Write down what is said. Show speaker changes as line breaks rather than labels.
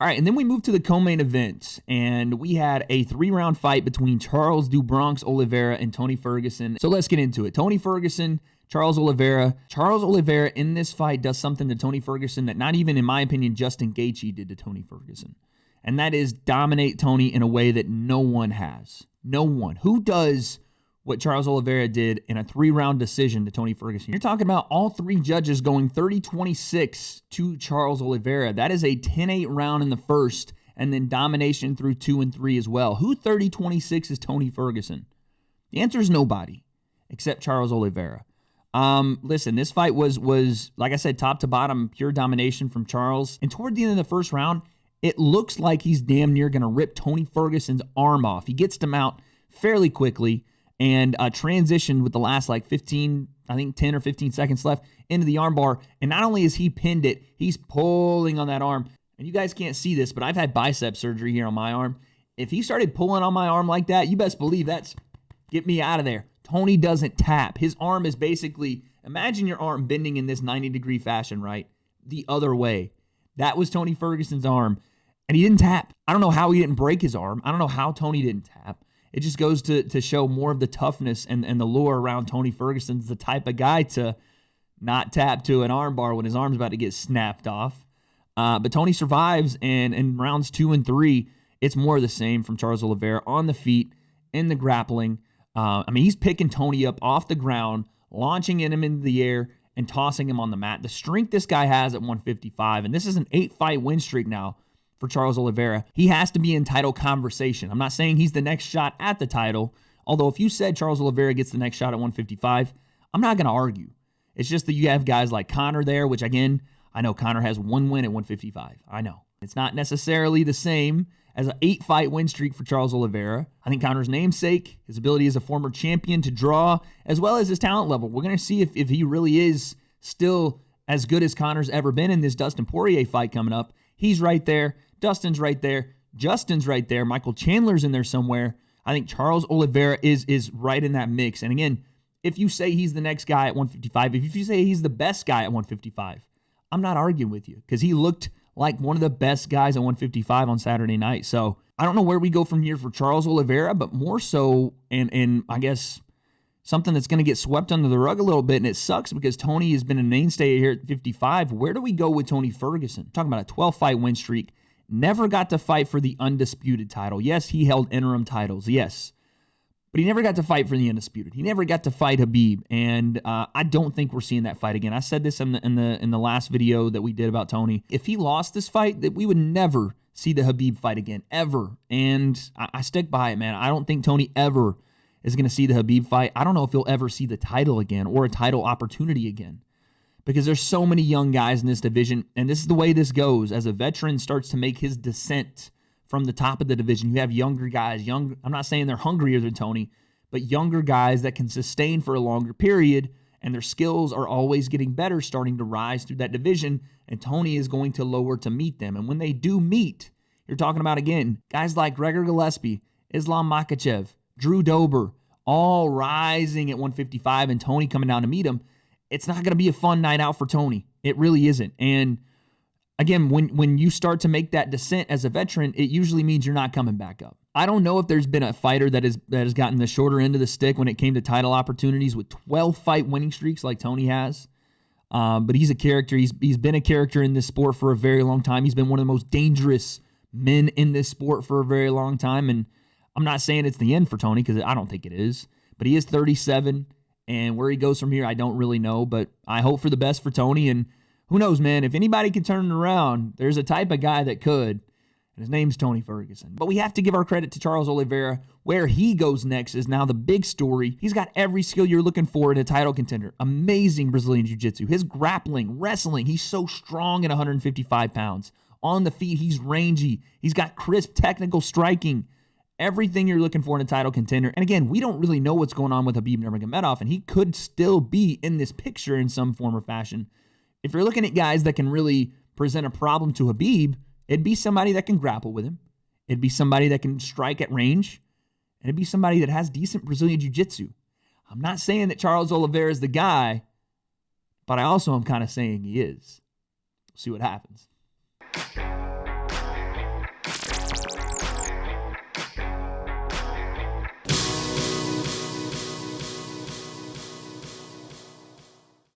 All right, and then we moved to the co-main event, and we had a 3-round fight between Charles "Do Bronx" Oliveira and Tony Ferguson. So let's get into it. Tony Ferguson, Charles Oliveira. Charles Oliveira in this fight does something to Tony Ferguson that not even, in my opinion, Justin Gaethje did to Tony Ferguson. And that is dominate Tony in a way that no one has. No one. Who does what Charles Oliveira did in a 3-round decision to Tony Ferguson? You're talking about all 3 judges going 30-26 to Charles Oliveira. That is a 10-8 round in the first, and then domination through 2 and 3 as well. Who 30-26 is Tony Ferguson? The answer is nobody, except Charles Oliveira. Listen, this fight was like I said, top to bottom, pure domination from Charles. And toward the end of the first round, it looks like he's damn near going to rip Tony Ferguson's arm off. He gets him out fairly quickly and transitioned with the last 10 or 15 seconds left into the armbar. And not only is he pinned it, he's pulling on that arm. And you guys can't see this, but I've had bicep surgery here on my arm. If he started pulling on my arm like that, you best believe that's get me out of there. Tony doesn't tap. His arm is basically, imagine your arm bending in this 90-degree fashion, right? The other way. That was Tony Ferguson's arm. And he didn't tap. I don't know how he didn't break his arm. I don't know how Tony didn't tap. It just goes to show more of the toughness and the lure around Tony Ferguson's the type of guy to not tap to an armbar when his arm's about to get snapped off. But Tony survives, and in rounds 2 and 3, it's more of the same from Charles Oliveira on the feet, in the grappling. He's picking Tony up off the ground, launching him into the air, and tossing him on the mat. The strength this guy has at 155, and this is an 8-fight win streak now for Charles Oliveira. He has to be in title conversation. I'm not saying he's the next shot at the title, although if you said Charles Oliveira gets the next shot at 155, I'm not going to argue. It's just that you have guys like Conor there, which again, I know Conor has 1 win at 155. I know. It's not necessarily the same as an 8-fight win streak for Charles Oliveira. I think Conor's namesake, his ability as a former champion to draw, as well as his talent level. We're going to see if he really is still as good as Conor's ever been in this Dustin Poirier fight coming up. He's right there. Dustin's right there. Justin's right there. Michael Chandler's in there somewhere. I think Charles Oliveira is right in that mix. And again, if you say he's the next guy at 155, if you say he's the best guy at 155, I'm not arguing with you because he looked like one of the best guys at 155 on Saturday night. So I don't know where we go from here for Charles Oliveira, but more so, and I guess something that's going to get swept under the rug a little bit, and it sucks because Tony has been a mainstay here at 55. Where do we go with Tony Ferguson? Talking about a 12-fight win streak. Never got to fight for the undisputed title. Yes, he held interim titles. Yes. But he never got to fight for the undisputed. He never got to fight Khabib. And I don't think we're seeing that fight again. I said this in the last video that we did about Tony. If he lost this fight, that we would never see the Khabib fight again, ever. And I stick by it, man. I don't think Tony ever is going to see the Khabib fight. I don't know if he'll ever see the title again or a title opportunity again. Because there's so many young guys in this division, and this is the way this goes. As a veteran starts to make his descent from the top of the division, you have younger guys. I'm not saying they're hungrier than Tony, but younger guys that can sustain for a longer period, and their skills are always getting better, starting to rise through that division, and Tony is going to lower to meet them. And when they do meet, you're talking about, again, guys like Gregor Gillespie, Islam Makhachev, Drew Dober, all rising at 155, and Tony coming down to meet him. It's not going to be a fun night out for Tony. It really isn't. And again, when you start to make that descent as a veteran, it usually means you're not coming back up. I don't know if there's been a fighter that has gotten the shorter end of the stick when it came to title opportunities with 12-fight winning streaks like Tony has. But he's a character. He's been a character in this sport for a very long time. He's been one of the most dangerous men in this sport for a very long time. And I'm not saying it's the end for Tony because I don't think it is. But he is 37. And where he goes from here, I don't really know, but I hope for the best for Tony. And who knows, man, if anybody can turn it around, there's a type of guy that could, and his name's Tony Ferguson. But we have to give our credit to Charles Oliveira. Where he goes next is now the big story. He's got every skill you're looking for in a title contender. Amazing Brazilian Jiu-Jitsu. His grappling, wrestling, he's so strong at 155 pounds. On the feet, he's rangy. He's got crisp technical striking. Everything you're looking for in a title contender. And again, we don't really know what's going on with Khabib Nurmagomedov, and he could still be in this picture in some form or fashion. If you're looking at guys that can really present a problem to Khabib, it'd be somebody that can grapple with him. It'd be somebody that can strike at range. And it'd be somebody that has decent Brazilian Jiu-Jitsu. I'm not saying that Charles Oliveira is the guy, but I also am kind of saying he is. We'll see what happens.